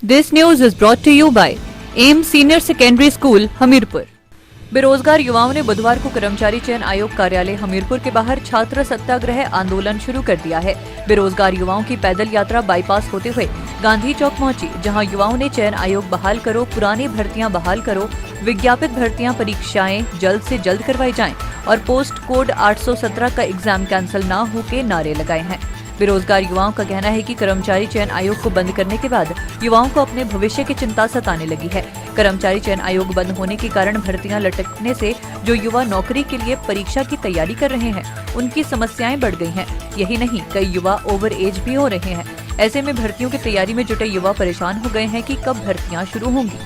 This news is brought to you by M senior secondary school Hamirpur. बेरोजगार युवाओं ने बुधवार को कर्मचारी चयन आयोग कार्यालय हमीरपुर के बाहर छात्र सत्याग्रह आंदोलन शुरू कर दिया है। बेरोजगार युवाओं की पैदल यात्रा बाईपास होते हुए गांधी चौक पहुंची, जहां युवाओं ने चयन आयोग बहाल करो, पुरानी भर्तियां बहाल करो, विज्ञापित भर्तियां परीक्षाएं जल्द से जल्द करवाई जाएं और पोस्ट कोड 817 का एग्जाम कैंसिल न हो के नारे लगाए हैं। बेरोजगार युवाओं का कहना है कि कर्मचारी चयन आयोग को बंद करने के बाद युवाओं को अपने भविष्य की चिंता सताने लगी है। कर्मचारी चयन आयोग बंद होने के कारण भर्तियां लटकने से जो युवा नौकरी के लिए परीक्षा की तैयारी कर रहे हैं, उनकी समस्याएं बढ़ गई हैं। यही नहीं, कई युवा ओवर एज भी हो रहे हैं। ऐसे में भर्तियों की तैयारी में जुटे युवा परेशान हो गए हैं कि कब भर्तियां शुरू होंगी।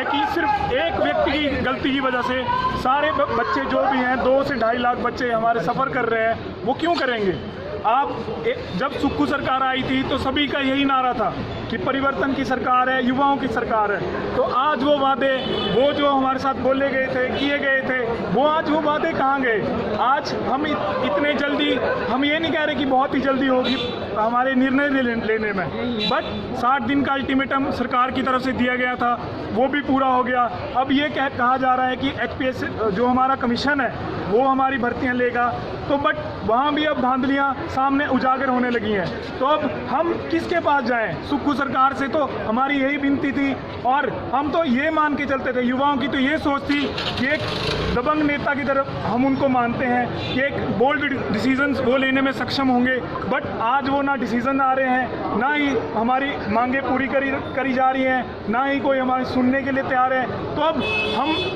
कि सिर्फ एक व्यक्ति की गलती की वजह से सारे बच्चे जो भी हैं 2 से 2.5 लाख बच्चे हमारे सफ़र कर रहे हैं, वो क्यों करेंगे? जब सुक्खू सरकार आई थी तो सभी का यही नारा था कि परिवर्तन की सरकार है, युवाओं की सरकार है। तो आज वो वादे, वो जो हमारे साथ बोले गए थे, किए गए थे, वो आज वो वादे कहाँ गए? आज हम इतने जल्दी, हम ये नहीं कह रहे कि बहुत ही जल्दी होगी हमारे निर्णय लेने में, बट 60 दिन का अल्टीमेटम सरकार की तरफ से दिया गया था, वो भी पूरा हो गया। अब ये कहा जा रहा है कि HPS जो हमारा कमीशन है वो हमारी भर्तियां लेगा, तो बट वहाँ भी अब धांधलियाँ सामने उजागर होने लगी हैं। तो अब हम किसके पास जाएं? सुक्खू सरकार से तो हमारी यही विनती थी, और हम तो ये मान के चलते थे, युवाओं की तो ये सोच थी कि एक दबंग नेता की तरफ हम उनको मानते हैं कि एक बोल्ड डिसीजंस वो लेने में सक्षम होंगे, बट आज वो ना डिसीजन आ रहे हैं, ना ही हमारी मांगे पूरी करी जा रही हैं, ना ही कोई हमारी सुनने के लिए तैयार है। तो अब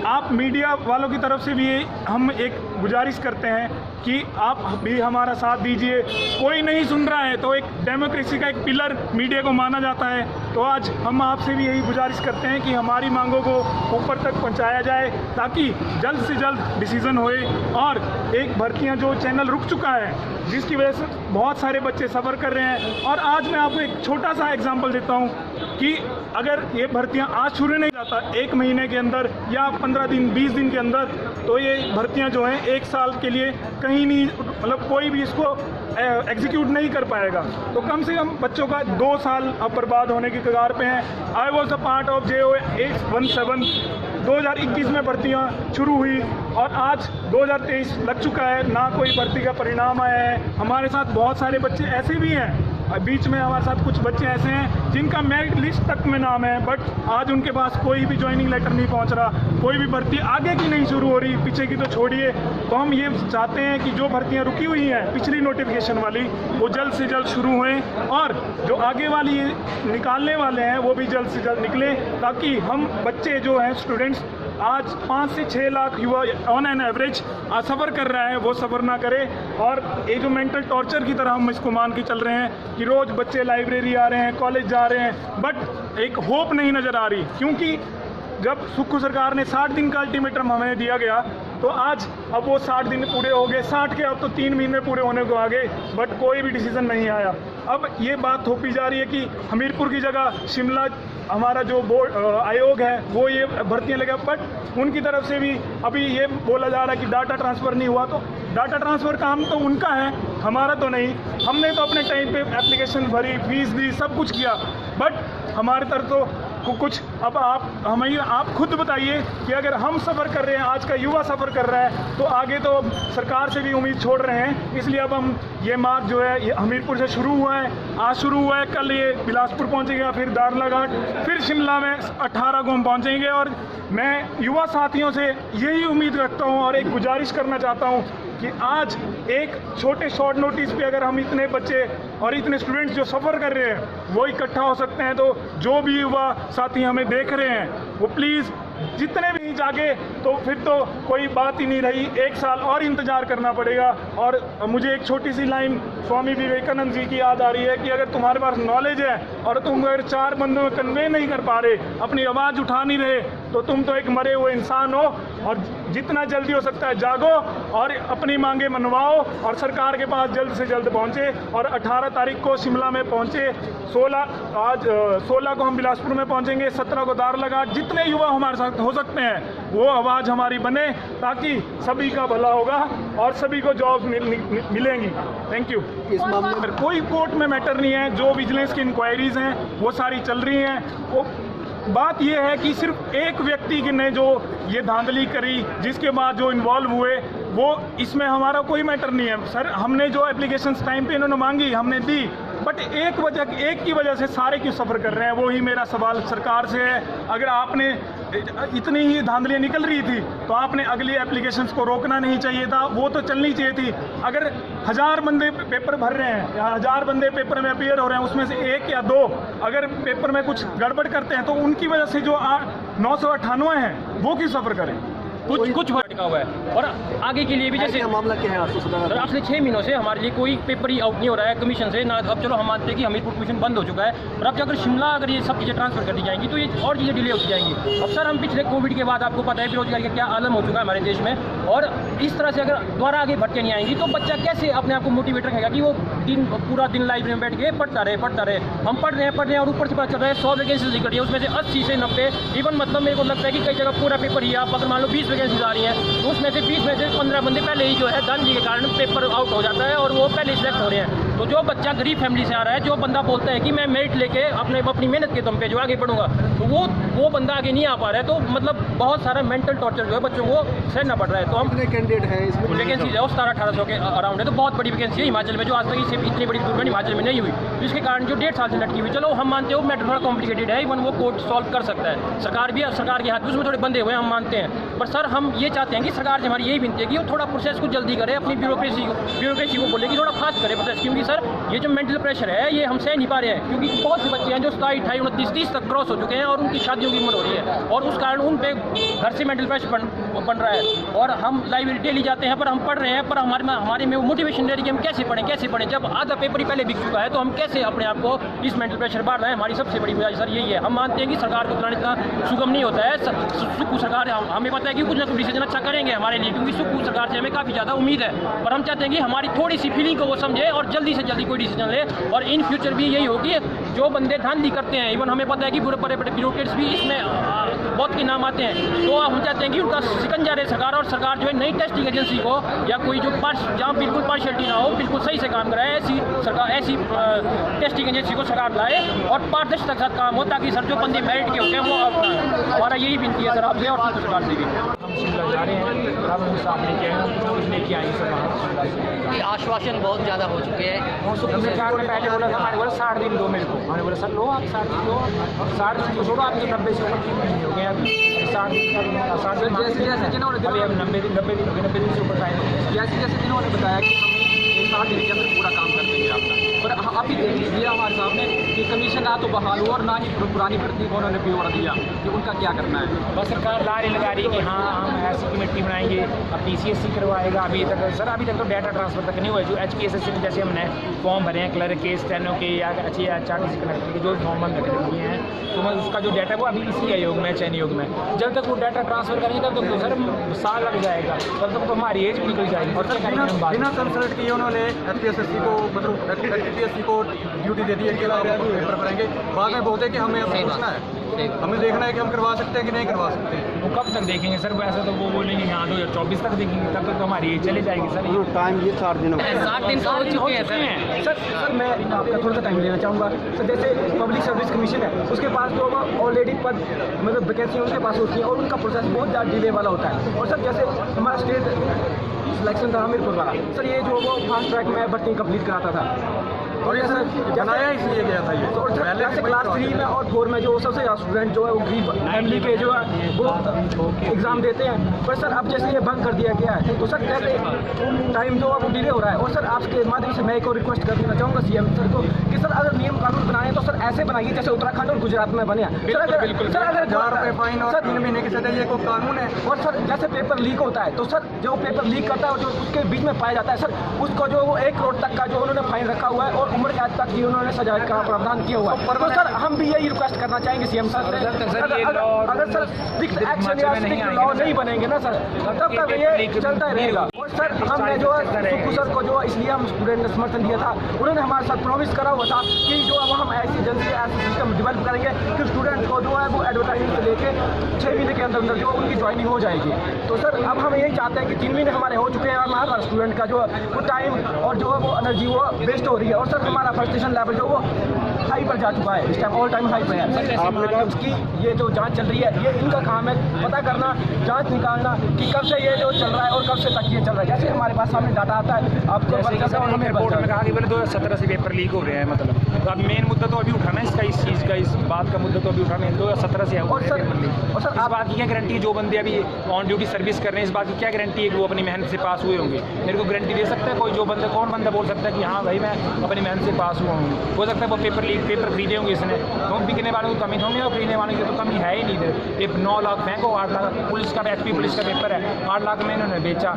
आप मीडिया वालों की तरफ से भी हम एक गुजारिश करते हैं कि आप भी हमारा साथ दीजिए। कोई नहीं सुन रहा है तो एक डेमोक्रेसी का एक पिलर मीडिया को माना जाता है, तो आज हम आपसे भी यही गुजारिश करते हैं कि हमारी मांगों को ऊपर तक पहुंचाया जाए ताकि जल्द से जल्द डिसीजन होए। और एक भर्तियां जो चैनल रुक चुका है, जिसकी वजह से बहुत सारे बच्चे सफ़र कर रहे हैं। और आज मैं आपको एक छोटा सा एग्जांपल देता हूं कि अगर ये भर्तियां आज शुरू नहीं जाता 1 महीने के अंदर या 15 दिन 20 दिन के अंदर, तो ये भर्तियां जो हैं 1 साल के लिए कहीं नहीं, मतलब कोई भी इसको एग्जीक्यूट नहीं कर पाएगा। तो कम से कम बच्चों का 2 साल अब बर्बाद होने की कगार पे हैं। I was a part of JOA 817। 2021 में भर्तियां शुरू हुई और आज 2023 लग चुका है, ना कोई भर्ती का परिणाम आया है। हमारे साथ बहुत सारे बच्चे ऐसे भी हैं, बीच में हमारे साथ कुछ बच्चे ऐसे हैं जिनका मेरिट लिस्ट तक में नाम है, बट आज उनके पास कोई भी ज्वाइनिंग लेटर नहीं पहुंच रहा, कोई भी भर्ती आगे की नहीं शुरू हो रही, पीछे की तो छोड़िए। तो हम ये चाहते हैं कि जो भर्तियां रुकी हुई हैं पिछली नोटिफिकेशन वाली, वो जल्द से जल्द शुरू हुए, और जो आगे वाली निकालने वाले हैं वो भी जल्द से जल्द निकले, ताकि हम बच्चे जो हैं स्टूडेंट्स आज 5 से 6 लाख युवा ऑन एन एवरेज सफ़र कर रहा है, वो सफ़र ना करे। और ये जो मेंटल टॉर्चर की तरह हम इसको मान के चल रहे हैं कि रोज़ बच्चे लाइब्रेरी आ रहे हैं, कॉलेज जा रहे हैं, बट एक होप नहीं नज़र आ रही। क्योंकि जब सुक्खू सरकार ने 60 दिन का अल्टीमेटम हमें दिया गया, तो आज अब वो 60 दिन पूरे हो गए, 60 के अब तो 3 महीने पूरे होने को आ गए, बट कोई भी डिसीजन नहीं आया। अब ये बात थोपी जा रही है कि हमीरपुर की जगह शिमला हमारा जो बोर्ड आयोग है वो ये भर्तियां लगा, बट उनकी तरफ से भी अभी ये बोला जा रहा है कि डाटा ट्रांसफ़र नहीं हुआ। तो डाटा ट्रांसफ़र काम तो उनका है, हमारा तो नहीं। हमने तो अपने टाइम पे एप्लीकेशन भरी, फीस दी, सब कुछ किया, बट हमारे तरफ तो कुछ। अब आप खुद बताइए कि अगर हम सफ़र कर रहे हैं, आज का युवा सफ़र कर रहा है, तो आगे तो सरकार से भी उम्मीद छोड़ रहे हैं। इसलिए अब हम ये मार्ग जो है ये हमीरपुर से शुरू हुआ है, आज शुरू हुआ है, कल ये बिलासपुर पहुंचेगा, फिर दारलाघाट, फिर शिमला में 18 को हम पहुँचेंगे। और मैं युवा साथियों से यही उम्मीद रखता हूँ और एक गुजारिश करना चाहता हूँ कि आज एक छोटे शॉर्ट नोटिस पे अगर हम इतने बच्चे और इतने स्टूडेंट्स जो सफ़र कर रहे हैं वो इकट्ठा हो सकते हैं, तो जो भी युवा साथी हमें देख रहे हैं वो प्लीज़ जितने भी जागे तो फिर तो कोई बात ही नहीं रही, 1 साल और इंतजार करना पड़ेगा। और मुझे एक छोटी सी लाइन स्वामी विवेकानंद जी की याद आ रही है कि अगर तुम्हारे पास नॉलेज है और तुम अगर 4 बंदों में कन्वे नहीं कर पा रहे, अपनी आवाज़ उठा नहीं रहे, तो तुम तो एक मरे हुए इंसान हो। और जितना जल्दी हो सकता है जागो और अपनी मांगे मनवाओ और सरकार के पास जल्द से जल्द पहुँचे। और 18 तारीख को शिमला में पहुँचे, 16 को हम बिलासपुर में पहुँचेंगे, 17 को दारलाघाट। जितने युवा हमारे साथ हो सकते हैं वो आवाज़ हमारी बने, ताकि सभी का भला होगा और सभी को जॉब मिलेंगी। Thank you. इस मामले में कोई कोर्ट में मैटर नहीं है, जो विजिलेंस की इंक्वायरीज हैं वो सारी चल रही हैं। वो बात यह है कि सिर्फ एक व्यक्ति ने जो ये धांधली करी, जिसके बाद जो इन्वॉल्व हुए, वो इसमें हमारा कोई मैटर नहीं है। सर, हमने जो एप्लीकेशंस टाइम पे इन्होंने मांगी हमने दी, बट एक की वजह से सारे क्यों सफ़र कर रहे हैं, वो ही मेरा सवाल सरकार से है। अगर आपने इतनी ही धांधलियाँ निकल रही थी तो आपने अगली एप्लीकेशंस को रोकना नहीं चाहिए था, वो तो चलनी चाहिए थी। अगर 1000 बंदे पेपर भर रहे हैं या 1000 बंदे पेपर में अपीयर हो रहे हैं, उसमें से 1 या 2 अगर पेपर में कुछ गड़बड़ करते हैं तो उनकी वजह से जो 998 हैं वो क्यों सफ़र करें। कुछ भटका हुआ है। और आगे के लिए भी जैसे मामला क्या है आपको सर, पिछले 6 महीनों से हमारे लिए कोई पेपर ही आउट नहीं हो रहा है कमीशन से ना। अब चलो हम मानते हैं कि हमीरपुर कमीशन बंद हो चुका है, और अब अगर शिमला अगर ये सब चीज़ें ट्रांसफर कर दी जाएंगी तो ये और चीज़ें डिले होती जाएंगी। अब सर, हम पिछले कोविड के बाद आपको पता है बेरोजगारी का क्या आलम हो चुका है हमारे देश में, और इस तरह से अगर दोबारा आगे भटके नहीं आएंगी तो बच्चा कैसे अपने आप को मोटिवेट रखेगा कि वो पूरा दिन लाइब्रेरी में बैठ के पढ़ता रहे। हम पढ़ रहे हैं और ऊपर से पता चल रहा है 100 वैकेंसीज निकल रही है, उसमें से 80 से 90 इवन मतलब मेरे को लगता है कि कई जगह पूरा पेपर ही आप अगर मान लो 20 वैकेंसीज आ रही हैं तो उसमें से 20 में से 15 बंदे पहले ही जो है धांधली के कारण पेपर आउट हो जाता है और वो पहले सिलेक्ट हो रहे हैं। तो जो बच्चा गरीब फैमिली से आ रहा है, जो बंदा बोलता है कि मैं मेरिट लेके अपनी मेहनत के दम पे जो आगे बढ़ूंगा, तो वो बंदा आगे नहीं आ पा रहा है। तो मतलब बहुत सारा मेंटल टॉर्चर जो है बच्चों को सहना पड़ रहा है। तो हम कितने कैंडिडेट हैं इसमें? वैकेंसी है वो 1700-1800 के अराउंड है, तो बहुत बड़ी वैकेंसी है हिमाचल में, जो आज तक इसे इतनी बड़ी टूर्नामेंट हिमाचल में नहीं हुई, जिसके कारण जो 1.5 साल से लटकी हुई। चलो हम मानते हो मैटर थोड़ा कॉम्प्लिकेटेड है, इवन वो कोर्ट सॉल्व कर सकता है, सरकार के हाथ में उसमें थोड़े बंधे हुए हम मानते हैं। पर सर, हम ये चाहते हैं कि सरकार से हमारी यही विनती है कि वो थोड़ा प्रोसेस को जल्दी करे, अपनी ब्यूरोक्रेसी को बोले कि थोड़ा फास्ट करे प्रोसेस, क्योंकि सर ये जो मेंटल प्रेशर है ये हम सह नहीं पा रहे हैं। क्योंकि बहुत से बच्चे हैं जो 27, 28, 29, 30 तक क्रॉस हो चुके हैं और उनकी शादियों की उम्र हो रही है, और उस कारण उन पे घर से मेंटल प्रेशर बन रहा है। और हम लाइब्रेरी डेली जाते हैं, पर हम पढ़ रहे हैं, पर हमारे में वो मोटिवेशन नहीं रही कि हम कैसे पढ़ें। जब आधा पेपर ही पहले बिक चुका है तो हम कैसे अपने आप को इस मेंटल प्रेशर बांध रहे हैं। हमारी सबसे बड़ी वजह सर यही है। हम मानते हैं कि सरकार को चलाना इतना सुगम नहीं होता है। सुक्कू सरकार हमें पता है कि कुछ ना कुछ डिसीजन अच्छा करेंगे हमारे लिए, क्योंकि सुक्कू सरकार से हमें काफ़ी ज़्यादा उम्मीद है। पर हम चाहते हैं कि हमारी थोड़ी सी फीलिंग को वो समझे और जल्दी से जल्दी कोई डिसीजन ले, और इन फ्यूचर भी यही होगी। जो बंदे धांधली करते हैं, इवन हमें पता है कि बड़े बड़े ब्यूरोक्रेट्स भी इसमें बहुत के नाम आते हैं, तो हम चाहते हैं कि उनका शिकंजा रहे सरकार, और सरकार जो है नई टेस्टिंग एजेंसी को या कोई जो जहाँ बिल्कुल पार्शियलिटी ना हो, बिल्कुल सही से काम कराए, ऐसी टेस्टिंग एजेंसी को सरकार लाए और पारदर्शिता के साथ काम हो, ताकि सर जो बंदे मेरिट के होते हैं वो अपना। हमारा यही विनती है सर आपसे और सरकार से भी। हम शिमला जा रहे हैं, अब हम साथ लेके आए हैं, कुछ लेके आए सब। ये आश्वासन बहुत ज़्यादा हो चुके हैं। सरकार ने पहले बोला था, हमारे बोला 60 दिन दो मेरे को, हमने बोला सर लो आप 60 दिन दो, 60 दिन छोड़ो, आपके 90 से ऊपर 3 महीने हो गए अभी 60 दिन 60 दिन जैसे जिन्होंने अभी अब 90 दिन से ऊपर टाइम। जैसे जिन्होंने बताया कि हम 60 दिन के अंदर पूरा काम कर देंगे आपका, पर अभी देख लीजिए हमारे सामने कि कमीशन ना तो बहाल हुआ और ना ही पुरानी भर्ती को उन्होंने ब्यौरा दिया कि उनका क्या करना है। बस सरकार लारे लगा रही है कि हाँ हम ऐसी कमेटी बनाएंगे, अब PCSC करवाएगा। अभी तक तो डाटा ट्रांसफर तक नहीं हुआ। जो HPSSC में जैसे हमने फॉर्म भरे हैं क्लर्क के, स्टेनो के या HRTC कनेक्टर के, जो फॉर्म हम रखे हुए हैं, तो उसका जो डाटा वो अभी इसी आयोग में, चयन आयोग में, जब तक वो डाटा ट्रांसफर करेंगे तब तक तो सर साल लग जाएगा, तब तक तो हमारी एज भी निकल जाएगी। और बिना कंसल्ट किए उन्होंने HPSSC को मतलब HPSC को ड्यूटी दे दी है कि आप पेपर भरेंगे, बाद में बोलते हैं कि हमें अब पूछना है, हमें देखना है कि हम करवा सकते हैं कि नहीं करवा सकते। वो कब तक देखेंगे सर? वैसे तो वो बोलेंगे हाँ 2024 तक देखेंगे, तब तक तो हमारी एज चली जाएगी सर। टाइम ये 60 दिन 60 दिन तो हो चुके हैं सर। सर मैं आपका थोड़ा सा टाइम लेना चाहूँगा। सर जैसे पब्लिक सर्विस कमीशन है, उसके पास जो ऑलरेडी पद मतलब वैकेंसी उनके पास होती है और उनका प्रोसेस बहुत ज़्यादा डिले वाला होता है। और सर जैसे हमारा स्टेट सिलेक्शन था हमीरपुर वाला, सर ये जो वो फास्ट ट्रैक में भर्ती कंप्लीट कराता था, और ये सर बनाया इसलिए गया था ये तो जैसे क्लास 3 में और 4 में जो सबसे ज़्यादा स्टूडेंट जो है वो गरीब फैमिली के जो है वो एग्ज़ाम देते हैं, पर सर अब जैसे ये बंद कर दिया गया है तो सर कैसे टाइम जो है वो डिले हो रहा है। और सर आपके माध्यम से मैं एक और रिक्वेस्ट कर देना चाहूँगा CM सर को कि सर अगर नियम कानून बनाए तो सर ऐसे बनाइए जैसे उत्तराखंड और गुजरात में बने हैं। सर अगर 1000 रुपये फाइन और 3 महीने की सजा, ये कोई कानून है। और सर जैसे पेपर लीक होता है तो सर जो पेपर लीक करता है जो उसके बीच में पाया जाता है सर उसको जो वो 1 करोड़ तक का जो उन्होंने फाइन रखा हुआ है और उम्र कैद तक की उन्होंने सजा का प्रावधान किया हुआ है। तो सर हम भी यही रिक्वेस्ट करना चाहेंगे CM सर से अगर सर स्ट्रिक्ट एक्शन या स्ट्रिक्ट लॉ नहीं बनेंगे ना सर तब तक ये चलता रहेगा। और सर हमने जो है सुक्कू सर को जो इसलिए हम स्टूडेंट ने समर्थन दिया था, उन्होंने हमारे साथ प्रॉमिस करा हुआ था कि जो अब हम ऐसी एजेंसी ऐसा सिस्टम डेवलप करेंगे कि स्टूडेंट को जो है वो एडवर्टाइजिंग से लेके 6 महीने के अंदर अंदर जो उनकी ज्वाइनिंग हो जाएगी। तो सर अब हम यही चाहते हैं कि 3 महीने हमारे हो चुके हैं और हमारा स्टूडेंट का जो वो टाइम और जो है वो एनर्जी वो वेस्ट हो रही है। और सर हमारा फ्रस्ट्रेशन लेवल जो वो हाई पर जा चुका है, इस टाइम ऑल टाइम हाई पे है। आपने कहा उसकी ये जो जांच चल रही है ये इनका काम है पता करना, जांच निकालना कि कब से ये जो चल रहा है और कब से तक ये चल रहा है। जैसे हमारे पास सामने डाटा आता है आपको और हमें रिपोर्ट में कहा कि पहले 2017 से पेपर लीक हो रहे हैं, मतलब तो अब मेन मुद्दा तो अभी उठाना है इसका, इस चीज़ का, इस बात का मुद्दा तो अभी उठाना है। 2017 से और सर इस बात की क्या गारंटी है जो बंदे अभी ऑन ड्यूटी सर्विस कर रहे हैं, इस बात की क्या गारंटी है कि वो अपनी मेहनत से पास हुए होंगे? मेरे को गारंटी दे सकता है कोई? जो बंदा कौन बंदा बोल सकता है कि हाँ भाई मैं अपनी मेहनत से पास हुआ हूँ? हो सकता है वो पेपर खरीदे होंगे इसने, तो बिकने वालों की कमी होंगे और खरीदने वालों की तो कमी है ही नहीं। इधर 9 लाख फेंको, 8 लाख पुलिस का HP पुलिस का पेपर है, 8 लाख में इन्होंने बेचा।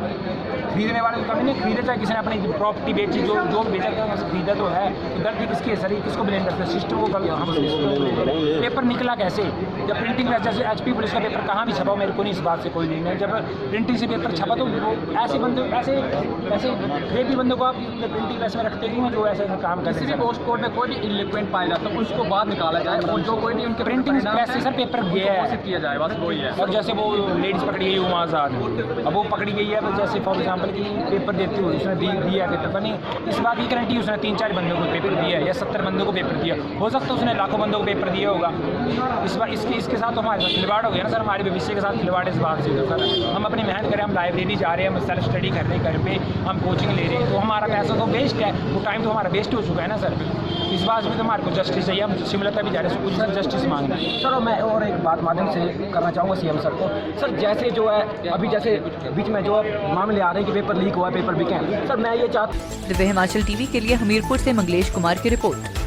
खरीदने वाले की कमी नहीं, खरीदे चाहे किसी ने अपनी प्रॉपर्टी बेची, जो बेचा गया खरीदा तो है, तो गलती किसकी है सर? किसको ब्लेम करते हैं? सिस्टम को गलत हम पेपर निकला कैसे? जब प्रिंटिंग प्रेस जैसे HP पुलिस का पेपर कहाँ भी छपा, मेरे को नहीं इस बात से कोई नहीं है। जब प्रिंटिंग से पेपर छपा तो ऐसे बंदे ऐसे भी बंदों को आप प्रिंटिंग प्रेस में रखते क्यों हैं जो ऐसे काम करते हैं? किसी भी पोस्ट कोड में कोई भी इलिक्वेंट पाया जाता है उसको बाद निकाला जाए और जो कोई भी उनके प्रिंटिंग प्रेस से सर पेपर गया है किया जाए, बस वही है। और जैसे वो लेडीज़ पकड़ी गई उमा आज़ाद, अब वो पकड़ी गई है, जैसे फॉर एग्जांपल कि पेपर देती हुई उसने दिया पेपर बनी, इस बात की गारंटी उसने 3-4 बंदों को पेपर दिया है या 70 बंदों को पेपर दिया, हो सकता है उसने लाखों बंदों को पेपर दिया होगा। इस बार इसके साथ तो हमारे साथ खिलवाड़ हो गया ना सर, हमारे भविष्य के साथ खिलवाड़ इस बात से सर। हम अपनी मेहनत करें, हम लाइब्रेरी जा रहे हैं, हम सेल्फ स्टडी कर रहे हैं, घर पे हम कोचिंग ले रहे हैं, तो हमारा पैसा तो वेस्ट है, वो टाइम तो हमारा वेस्ट हो चुका है ना सर। इस बात में तो हमारे को जस्टिस चाहिए, हम शिमला भी जा रहे हैं, कुछ जस्टिस मांग रहे हैं सर। मैं और एक बात माध्यम से करना चाहूँगा CM सर को, सर जैसे जो है अभी जैसे बीच में जो मामले आ रहे हैं कि पेपर लीक हुआ, पेपर बिके हैं, सर मैं ये चाहता दिव्य हिमाचल TV के लिए हमीरपुर से मंगलेश कुमार की रिपोर्ट।